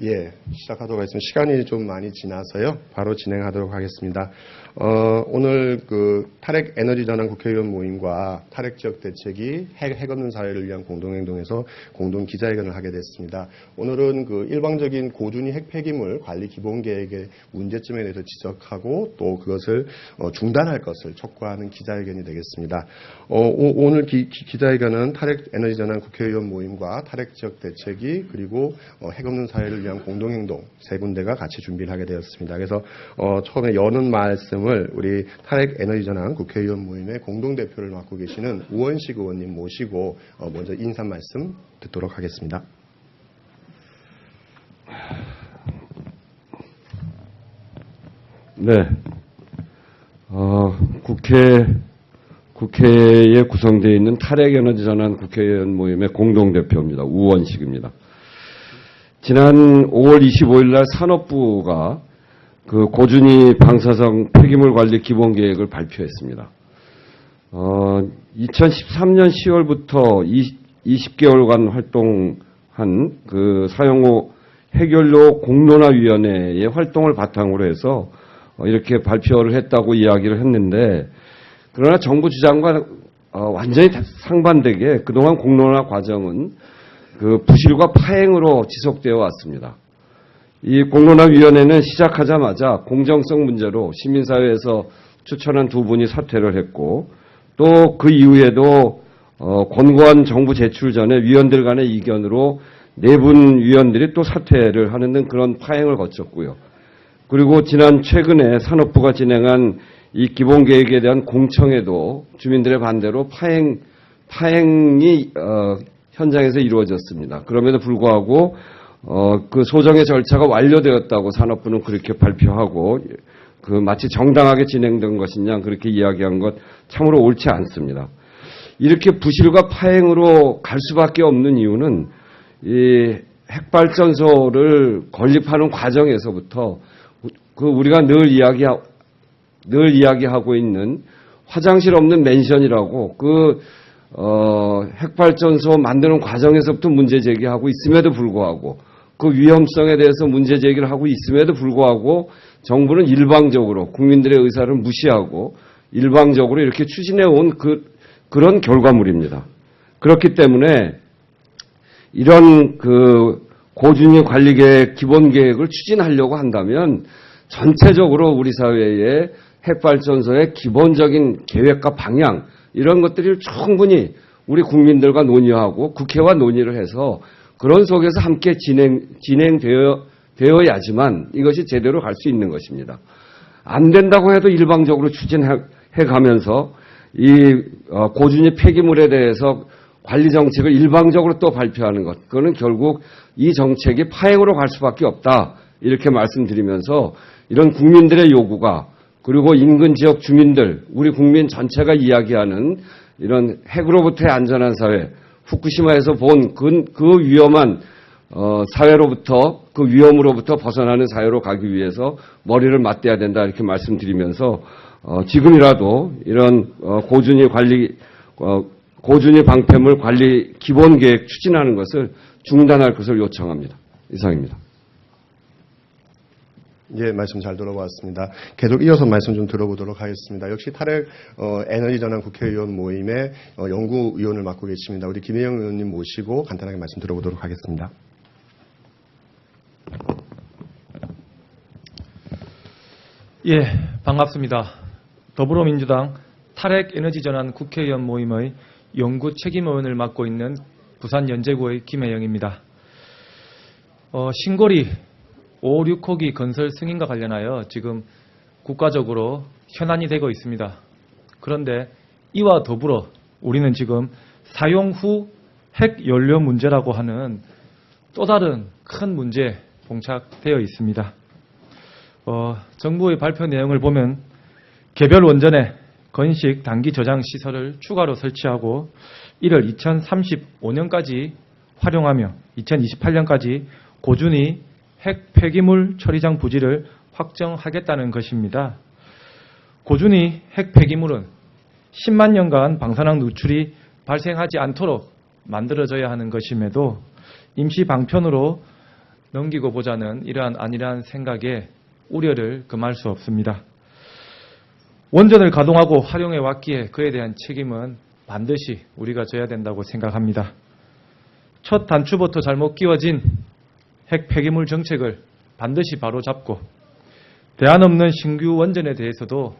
예, 시작하도록 하겠습니다. 시간이 좀 많이 지나서요. 바로 진행하도록 하겠습니다. 오늘 탈핵 에너지 전환 국회의원 모임과 탈핵 지역 대책이 핵 없는 사회를 위한 공동행동에서 공동 기자회견을 하게 됐습니다. 오늘은 일방적인 고준위 핵 폐기물 관리 기본 계획의 문제점에 대해서 지적하고 또 그것을 중단할 것을 촉구하는 기자회견이 되겠습니다. 오늘 기자회견은 탈핵 에너지 전환 국회의원 모임과 탈핵 지역 대책이 그리고 핵 없는 사회를 위한 공동행동 세 군데가 같이 준비를 하게 되었습니다. 그래서 처음에 여는 말씀을 우리 탈핵 에너지 전환 국회의원 모임의 공동대표를 맡고 계시는 우원식 의원님 모시고 먼저 인사 말씀 듣도록 하겠습니다. 네, 국회에 구성되어 있는 탈핵 에너지 전환 국회의원 모임의 공동대표입니다. 우원식입니다. 지난 5월 25일 날 산업부가 고준위 방사성 폐기물 관리 기본 계획을 발표했습니다. 2013년 10월부터 20개월간 활동한 사용호 핵연료 공론화위원회의 활동을 바탕으로 해서 이렇게 발표를 했다고 이야기를 했는데, 그러나 정부 주장과 완전히 상반되게 그동안 공론화 과정은 부실과 파행으로 지속되어 왔습니다. 이 공론화위원회는 시작하자마자 공정성 문제로 시민사회에서 추천한 두 분이 사퇴를 했고, 또 그 이후에도 권고안 정부 제출 전에 위원들 간의 이견으로 네 분 위원들이 또 사퇴를 하는 등 그런 파행을 거쳤고요. 그리고 최근에 산업부가 진행한 이 기본계획에 대한 공청회도 주민들의 반대로 파행이 현장에서 이루어졌습니다. 그럼에도 불구하고 그 소정의 절차가 완료되었다고 산업부는 그렇게 발표하고 마치 정당하게 진행된 것이냐 그렇게 이야기한 것 참으로 옳지 않습니다. 이렇게 부실과 파행으로 갈 수밖에 없는 이유는 이 핵발전소를 건립하는 과정에서부터 우리가 늘 이야기하고 있는 화장실 없는 맨션이라고 핵발전소 만드는 과정에서부터 문제 제기하고 있음에도 불구하고 그 위험성에 대해서 문제 제기를 하고 있음에도 불구하고 정부는 일방적으로 국민들의 의사를 무시하고 일방적으로 이렇게 추진해온 그런 결과물입니다. 그렇기 때문에 이런 고준위 관리계획 기본계획을 추진하려고 한다면 전체적으로 우리 사회의 핵발전소의 기본적인 계획과 방향 이런 것들을 충분히 우리 국민들과 논의하고 국회와 논의를 해서 그런 속에서 함께 진행되어야지만 이것이 제대로 갈 수 있는 것입니다. 안 된다고 해도 일방적으로 추진해 가면서 이 고준위 폐기물에 대해서 관리 정책을 일방적으로 또 발표하는 것, 그거는 결국 이 정책이 파행으로 갈 수밖에 없다 이렇게 말씀드리면서 이런 국민들의 요구가 그리고 인근 지역 주민들, 우리 국민 전체가 이야기하는 이런 핵으로부터의 안전한 사회, 후쿠시마에서 본 그 위험한 사회로부터 그 위험으로부터 벗어나는 사회로 가기 위해서 머리를 맞대야 된다 이렇게 말씀드리면서 지금이라도 이런 고준위 방패물 관리 기본 계획 추진하는 것을 중단할 것을 요청합니다. 이상입니다. 예, 말씀 잘 들어봤습니다. 계속 이어서 말씀 좀 들어보도록 하겠습니다. 역시 탈핵 에너지 전환 국회의원 모임의 연구위원을 맡고 계십니다. 우리 김혜영 의원님 모시고 간단하게 말씀 들어보도록 하겠습니다. 예, 반갑습니다. 더불어민주당 탈핵 에너지 전환 국회의원 모임의 연구 책임의원을 맡고 있는 부산 연제구의 김혜영입니다. 신고리 5, 6호기 건설 승인과 관련하여 지금 국가적으로 현안이 되고 있습니다. 그런데 이와 더불어 우리는 지금 사용 후 핵연료 문제라고 하는 또 다른 큰 문제에 봉착되어 있습니다. 정부의 발표 내용을 보면 개별 원전에 건식 단기 저장 시설을 추가로 설치하고 이를 2035년까지 활용하며 2028년까지 고준위 핵 폐기물 처리장 부지를 확정하겠다는 것입니다. 고준위 핵 폐기물은 10만 년간 방사능 누출이 발생하지 않도록 만들어져야 하는 것임에도 임시 방편으로 넘기고 보자는 이러한 안일한 생각에 우려를 금할 수 없습니다. 원전을 가동하고 활용해 왔기에 그에 대한 책임은 반드시 우리가 져야 된다고 생각합니다. 첫 단추부터 잘못 끼워진 핵 폐기물 정책을 반드시 바로잡고 대안 없는 신규 원전에 대해서도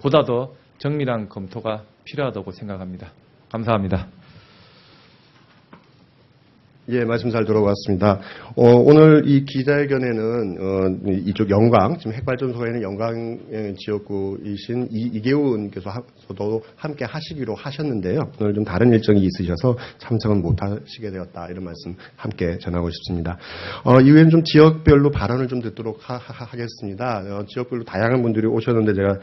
보다 더 정밀한 검토가 필요하다고 생각합니다. 감사합니다. 예, 말씀 잘 들어봤습니다. 오늘 이 기자회견에는 이쪽 영광, 지금 핵발전소에 있는 영광 지역구이신 이계훈께서도 함께 하시기로 하셨는데요. 오늘 좀 다른 일정이 있으셔서 참석은 못 하시게 되었다. 이런 말씀 함께 전하고 싶습니다. 이후에는 좀 지역별로 발언을 좀 듣도록 하겠습니다. 지역별로 다양한 분들이 오셨는데 제가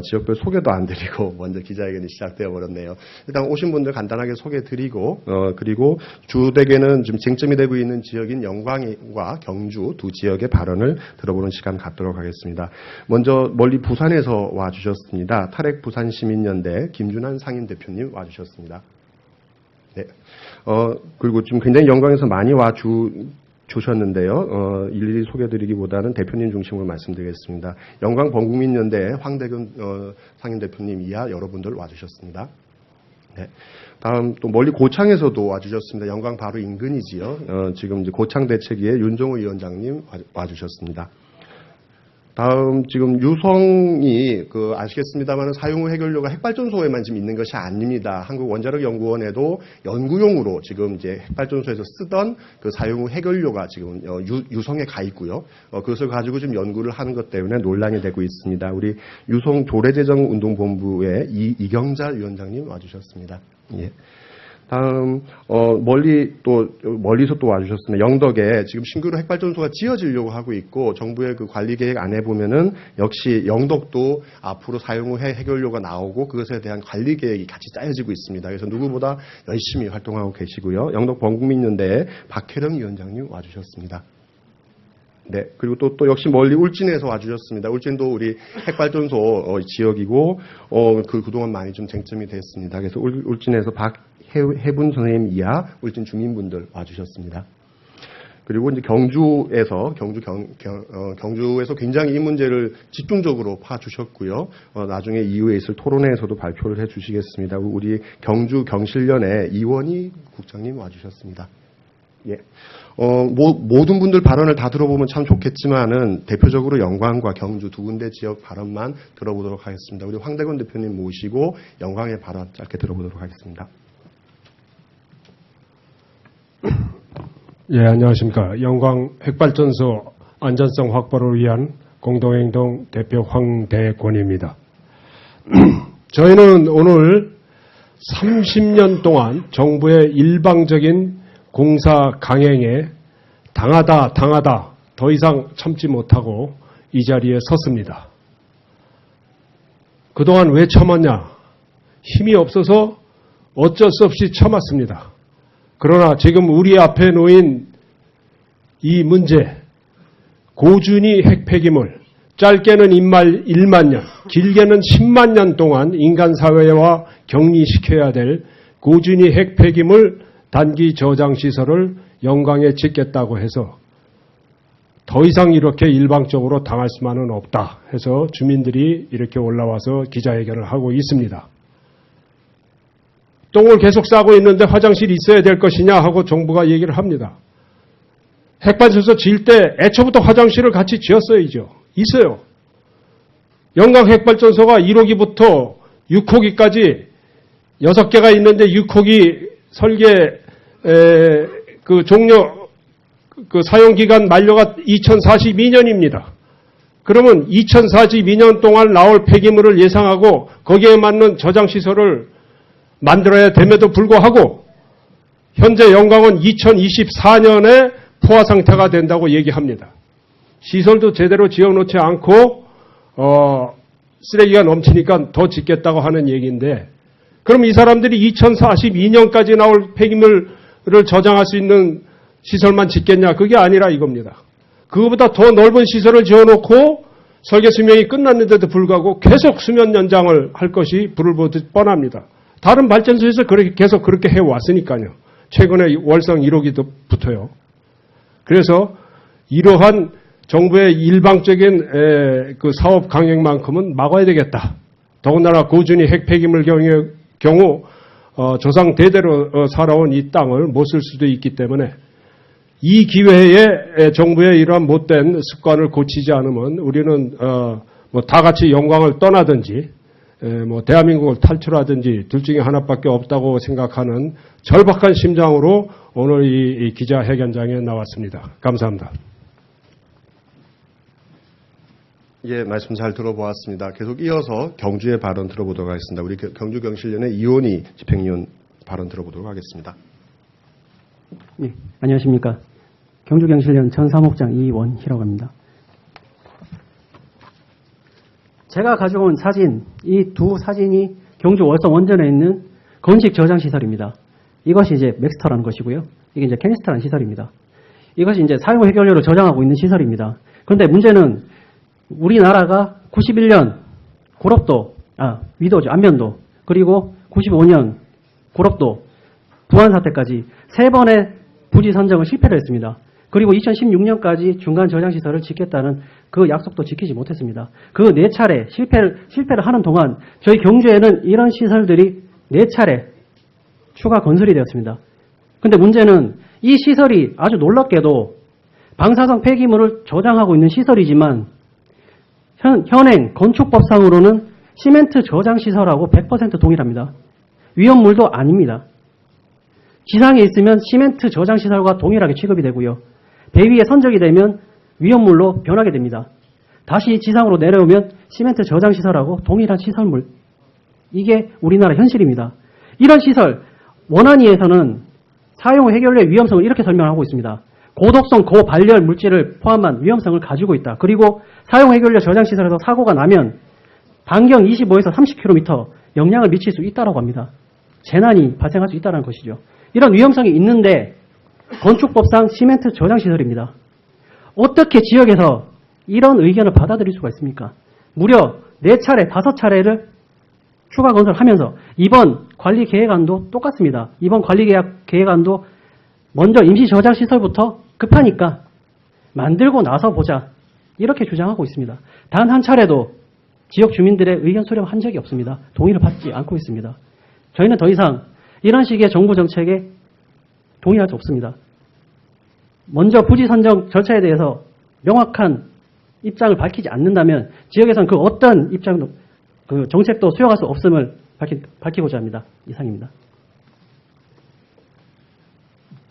지역별 소개도 안 드리고 먼저 기자회견이 시작되어 버렸네요. 일단 오신 분들 간단하게 소개 드리고 그리고 주되게는 지금 쟁점이 되고 있는 지역인 영광과 경주 두 지역의 발언을 들어보는 시간 갖도록 하겠습니다. 먼저 멀리 부산에서 와주셨습니다. 탈핵 부산시민연대 김준환 상임대표님 와주셨습니다. 네. 그리고 지금 굉장히 영광에서 많이 주셨는데요. 일일이 소개드리기보다는 대표님 중심으로 말씀드리겠습니다. 영광 범국민연대 황대근 상임대표님 이하 여러분들 와주셨습니다. 네. 다음 또 멀리 고창에서도 와주셨습니다. 영광 바로 인근이지요. 지금 이제 고창 대책위의 윤종우 위원장님 와주셨습니다. 다음 지금 유성이 아시겠습니다만 사용 후 해결료가 핵발전소에만 지금 있는 것이 아닙니다. 한국원자력연구원에도 연구용으로 지금 이제 핵발전소에서 쓰던 그 사용 후 해결료가 지금 유성에 가 있고요. 그것을 가지고 지금 연구를 하는 것 때문에 논란이 되고 있습니다. 우리 유성 조례재정운동본부의 이경자 위원장님 와주셨습니다. 예. 다음 멀리서 또 와주셨습니다. 영덕에 지금 신규로 핵발전소가 지어지려고 하고 있고 정부의 그 관리 계획 안에 보면은 역시 영덕도 앞으로 사용 후 해결료가 나오고 그것에 대한 관리 계획이 같이 짜여지고 있습니다. 그래서 누구보다 열심히 활동하고 계시고요. 영덕 범국민연대의 박혜령 위원장님 와주셨습니다. 네. 그리고 또 역시 멀리 울진에서 와주셨습니다. 울진도 우리 핵발전소 지역이고, 그동안 많이 좀 쟁점이 됐습니다. 그래서 울진에서 박혜분 선생님 이하 울진 주민분들 와주셨습니다. 그리고 이제 경주에서 굉장히 이 문제를 집중적으로 파주셨고요. 나중에 이후에 있을 토론회에서도 발표를 해 주시겠습니다. 우리 경주 경실련의 이원희 국장님 와주셨습니다. 예. 모든 분들 발언을 다 들어보면 참 좋겠지만은 대표적으로 영광과 경주 두 군데 지역 발언만 들어보도록 하겠습니다. 우리 황대건 대표님 모시고 영광의 발언 짧게 들어보도록 하겠습니다. 예, 안녕하십니까. 영광 핵발전소 안전성 확보를 위한 공동행동 대표 황대권입니다. 저희는 오늘 30년 동안 정부의 일방적인 공사 강행에 당하다 더 이상 참지 못하고 이 자리에 섰습니다. 그동안 왜 참았냐? 힘이 없어서 어쩔 수 없이 참았습니다. 그러나 지금 우리 앞에 놓인 이 문제, 고준위 핵폐기물, 짧게는 1만 년, 길게는 10만 년 동안 인간사회와 격리시켜야 될 고준위 핵폐기물 단기 저장시설을 영광에 짓겠다고 해서 더 이상 이렇게 일방적으로 당할 수만은 없다 해서 주민들이 이렇게 올라와서 기자회견을 하고 있습니다. 똥을 계속 싸고 있는데 화장실이 있어야 될 것이냐 하고 정부가 얘기를 합니다. 핵발전소 지을 때 애초부터 화장실을 같이 지었어야죠. 있어요. 영광 핵발전소가 1호기부터 6호기까지 6개가 있는데 6호기 설계 종료 사용기간 만료가 2042년입니다. 그러면 2042년 동안 나올 폐기물을 예상하고 거기에 맞는 저장시설을 만들어야 됨에도 불구하고 현재 영광은 2024년에 포화 상태가 된다고 얘기합니다. 시설도 제대로 지어놓지 않고 쓰레기가 넘치니까 더 짓겠다고 하는 얘기인데 그럼 이 사람들이 2042년까지 나올 폐기물을 저장할 수 있는 시설만 짓겠냐? 그게 아니라 이겁니다. 그거보다 더 넓은 시설을 지어놓고 설계 수명이 끝났는데도 불구하고 계속 수명 연장을 할 것이 불을 보듯 뻔합니다. 다른 발전소에서 계속 그렇게 해왔으니까요. 최근에 월성 1호기도 붙어요. 그래서 이러한 정부의 일방적인 그 사업 강행만큼은 막아야 되겠다. 더군다나 고준위 핵 폐기물 경우 조상 대대로 살아온 이 땅을 못 쓸 수도 있기 때문에 이 기회에 정부의 이러한 못된 습관을 고치지 않으면 우리는 뭐 다 같이 영광을 떠나든지 뭐 대한민국을 탈출하든지 둘 중에 하나밖에 없다고 생각하는 절박한 심정으로 오늘 이 기자회견장에 나왔습니다. 감사합니다. 예, 말씀 잘 들어보았습니다. 계속 이어서 경주의 발언 들어보도록 하겠습니다. 우리 경주경실련의 이원희 집행위원 발언 들어보도록 하겠습니다. 네, 안녕하십니까. 경주경실련 전 사무국장 이원희라고 합니다. 제가 가져온 사진, 이 두 사진이 경주 월성 원전에 있는 건식 저장 시설입니다. 이것이 이제 맥스터라는 것이고요. 이게 이제 캐니스터라는 시설입니다. 이것이 이제 사용 해결료를 저장하고 있는 시설입니다. 그런데 문제는 우리나라가 91년 위도죠, 안면도, 그리고 95년 고럽도, 부안 사태까지 3번의 부지 선정을 실패를 했습니다. 그리고 2016년까지 중간 저장시설을 짓겠다는 그 약속도 지키지 못했습니다. 그 4차례 실패를 하는 동안 저희 경주에는 이런 시설들이 4차례 추가 건설이 되었습니다. 근데 문제는 이 시설이 아주 놀랍게도 방사성 폐기물을 저장하고 있는 시설이지만 현행 건축법상으로는 시멘트 저장시설하고 100% 동일합니다. 위험물도 아닙니다. 지상에 있으면 시멘트 저장시설과 동일하게 취급이 되고요. 배 위에 선적이 되면 위험물로 변하게 됩니다. 다시 지상으로 내려오면 시멘트 저장시설하고 동일한 시설물. 이게 우리나라 현실입니다. 이런 시설, 원안위에서는 사용 해결료의 위험성을 이렇게 설명하고 있습니다. 고독성, 고발열 물질을 포함한 위험성을 가지고 있다. 그리고 사용 해결료 저장시설에서 사고가 나면 반경 25에서 30km 영향을 미칠 수 있다고 합니다. 재난이 발생할 수 있다는 것이죠. 이런 위험성이 있는데 건축법상 시멘트 저장시설입니다. 어떻게 지역에서 이런 의견을 받아들일 수가 있습니까? 무려 4차례, 5차례를 추가 건설하면서 이번 관리계획안도 똑같습니다. 이번 관리계획안도 먼저 임시 저장시설부터 급하니까 만들고 나서 보자. 이렇게 주장하고 있습니다. 단 한 차례도 지역 주민들의 의견 수렴한 적이 없습니다. 동의를 받지 않고 있습니다. 저희는 더 이상 이런 식의 정부 정책에 동의할 수 없습니다. 먼저 부지 선정 절차에 대해서 명확한 입장을 밝히지 않는다면 지역에서는 그 어떤 입장도 그 정책도 수용할 수 없음을 밝히고자 합니다. 이상입니다.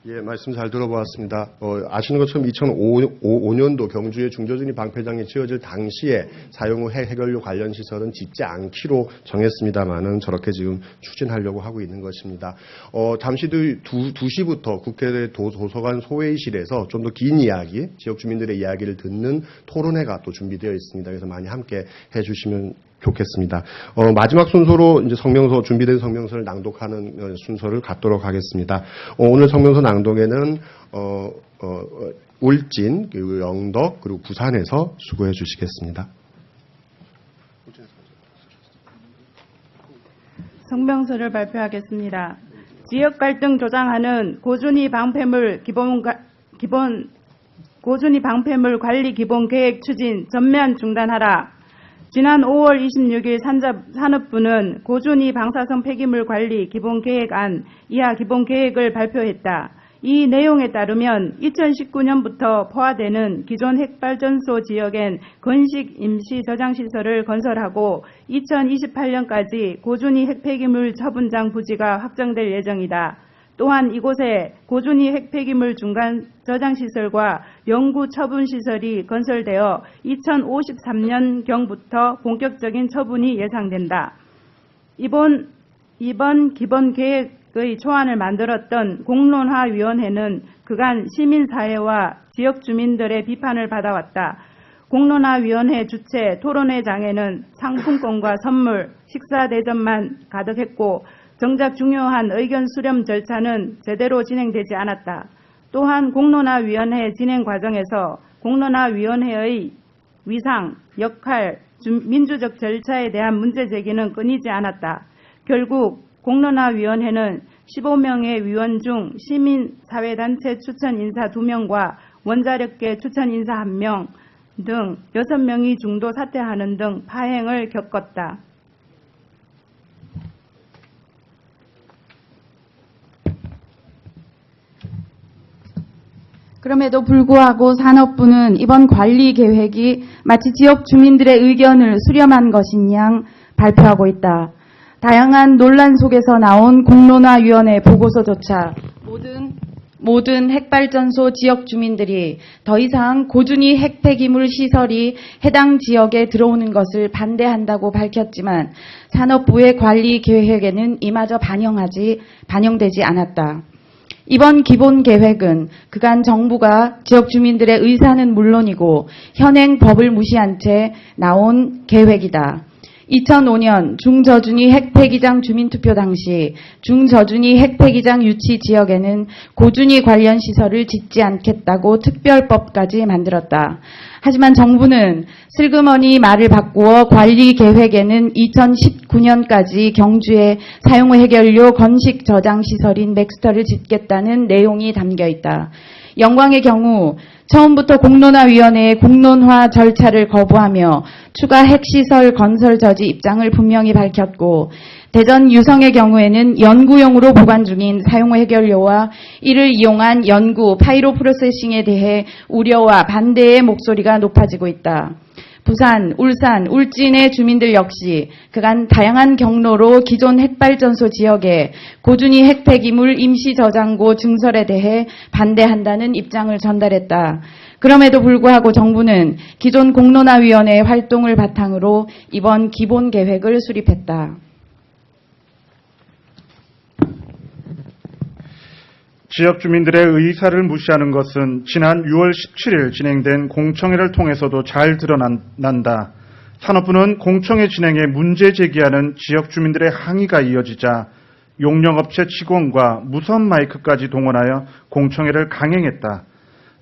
예, 말씀 잘 들어보았습니다. 아시는 것처럼 2005년도 경주의 중저준위 방패장이 지어질 당시에 사용 후 해결료 관련 시설은 짓지 않기로 정했습니다만은 저렇게 지금 추진하려고 하고 있는 것입니다. 잠시 뒤 2시부터 국회 도서관 소회의실에서 좀 더 긴 이야기, 지역 주민들의 이야기를 듣는 토론회가 또 준비되어 있습니다. 그래서 많이 함께 해주시면 좋겠습니다. 마지막 순서로 이제 준비된 성명서를 낭독하는 순서를 갖도록 하겠습니다. 오늘 성명서 낭독에는 울진, 그리고 영덕, 그리고 부산에서 수고해 주시겠습니다. 성명서를 발표하겠습니다. 지역 갈등 조장하는 고준위 방패물 관리 기본 계획 추진 전면 중단하라. 지난 5월 26일 산업부는 고준위 방사성 폐기물 관리 기본계획안 이하 기본계획을 발표했다. 이 내용에 따르면 2019년부터 포화되는 기존 핵발전소 지역엔 건식 임시 저장시설을 건설하고 2028년까지 고준위 핵폐기물 처분장 부지가 확정될 예정이다. 또한 이곳에 고준위 핵폐기물 중간 저장시설과 영구 처분시설이 건설되어 2053년경부터 본격적인 처분이 예상된다. 이번 기본계획의 초안을 만들었던 공론화위원회는 그간 시민사회와 지역주민들의 비판을 받아왔다. 공론화위원회 주최 토론회장에는 상품권과 선물, 식사대접만 가득했고 정작 중요한 의견 수렴 절차는 제대로 진행되지 않았다. 또한 공론화위원회 진행 과정에서 공론화위원회의 위상, 역할, 민주적 절차에 대한 문제 제기는 끊이지 않았다. 결국 공론화위원회는 15명의 위원 중 시민사회단체 추천 인사 2명과 원자력계 추천 인사 1명 등 6명이 중도 사퇴하는 등 파행을 겪었다. 그럼에도 불구하고 산업부는 이번 관리 계획이 마치 지역 주민들의 의견을 수렴한 것인 양 발표하고 있다. 다양한 논란 속에서 나온 공론화위원회 보고서조차 모든 핵발전소 지역 주민들이 더 이상 고준위 핵폐기물 시설이 해당 지역에 들어오는 것을 반대한다고 밝혔지만 산업부의 관리 계획에는 이마저 반영되지 않았다. 이번 기본 계획은 그간 정부가 지역 주민들의 의사는 물론이고 현행 법을 무시한 채 나온 계획이다. 2005년 중저준위 핵폐기장 주민투표 당시 중저준위 핵폐기장 유치 지역에는 고준위 관련 시설을 짓지 않겠다고 특별법까지 만들었다. 하지만 정부는 슬그머니 말을 바꾸어 관리 계획에는 2019년까지 경주에 사용후 해결료 건식 저장 시설인 맥스터를 짓겠다는 내용이 담겨 있다. 영광의 경우 처음부터 공론화위원회의 공론화 절차를 거부하며 추가 핵시설 건설 저지 입장을 분명히 밝혔고 대전 유성의 경우에는 연구용으로 보관 중인 사용후 해결료와 이를 이용한 연구 파이로 프로세싱에 대해 우려와 반대의 목소리가 높아지고 있다. 부산, 울산, 울진의 주민들 역시 그간 다양한 경로로 기존 핵발전소 지역에 고준위 핵폐기물 임시저장고 증설에 대해 반대한다는 입장을 전달했다. 그럼에도 불구하고 정부는 기존 공론화위원회의 활동을 바탕으로 이번 기본 계획을 수립했다. 지역 주민들의 의사를 무시하는 것은 지난 6월 17일 진행된 공청회를 통해서도 잘 드러난다. 산업부는 공청회 진행에 문제 제기하는 지역 주민들의 항의가 이어지자 용역업체 직원과 무선 마이크까지 동원하여 공청회를 강행했다.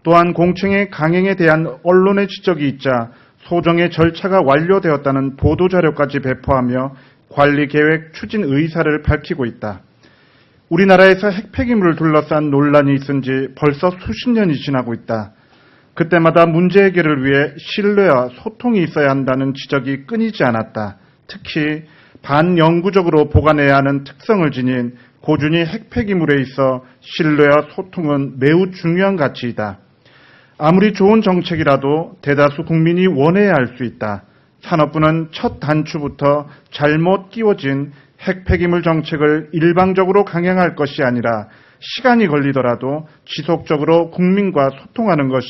또한 공청회 강행에 대한 언론의 지적이 있자 소정의 절차가 완료되었다는 보도자료까지 배포하며 관리계획 추진 의사를 밝히고 있다. 우리나라에서 핵폐기물을 둘러싼 논란이 있은 지 벌써 수십 년이 지나고 있다. 그때마다 문제 해결을 위해 신뢰와 소통이 있어야 한다는 지적이 끊이지 않았다. 특히 반영구적으로 보관해야 하는 특성을 지닌 고준위 핵폐기물에 있어 신뢰와 소통은 매우 중요한 가치이다. 아무리 좋은 정책이라도 대다수 국민이 원해야 할 수 있다. 산업부는 첫 단추부터 잘못 끼워진 핵폐기물 정책을 일방적으로 강행할 것이 아니라 시간이 걸리더라도 지속적으로 국민과 소통하는 것이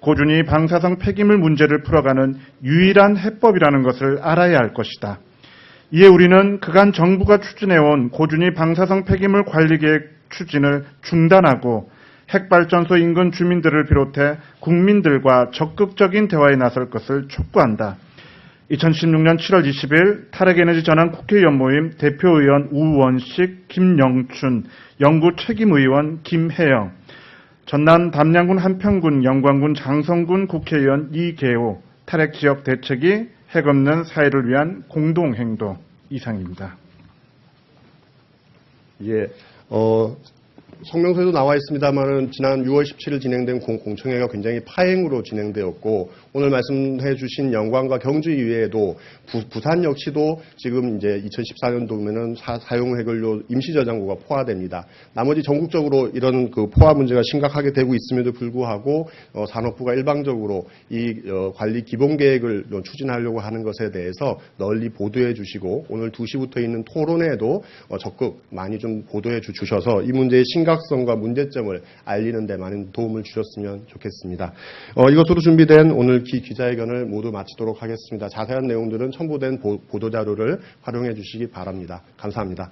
고준위 방사성 폐기물 문제를 풀어가는 유일한 해법이라는 것을 알아야 할 것이다. 이에 우리는 그간 정부가 추진해온 고준위 방사성 폐기물 관리계획 추진을 중단하고 핵발전소 인근 주민들을 비롯해 국민들과 적극적인 대화에 나설 것을 촉구한다. 2016년 7월 20일 탈핵에너지 전환 국회의원 모임 대표의원 우원식, 김영춘, 영구 책임의원 김혜영, 전남 담양군 한평군 영광군 장성군 국회의원 이계호, 탈핵 지역 대책위 핵없는 사회를 위한 공동행동 이상입니다. 예, 성명서에도 나와 있습니다만은 지난 6월 17일 진행된 공청회가 굉장히 파행으로 진행되었고 오늘 말씀해 주신 영광과 경주 이외에도 부산 역시도 지금 이제 2014년도면은 사용 해결료 임시 저장고가 포화됩니다. 나머지 전국적으로 이런 그 포화 문제가 심각하게 되고 있음에도 불구하고 산업부가 일방적으로 이 관리 기본 계획을 추진하려고 하는 것에 대해서 널리 보도해 주시고 오늘 2시부터 있는 토론회에도 적극 많이 좀 보도해 주셔서 이 문제의 심각성과 문제점을 알리는 데 많은 도움을 주셨으면 좋겠습니다. 이것으로 준비된 오늘 기자회견을 모두 마치도록 하겠습니다. 자세한 내용들은 첨부된 보도자료를 활용해 주시기 바랍니다. 감사합니다.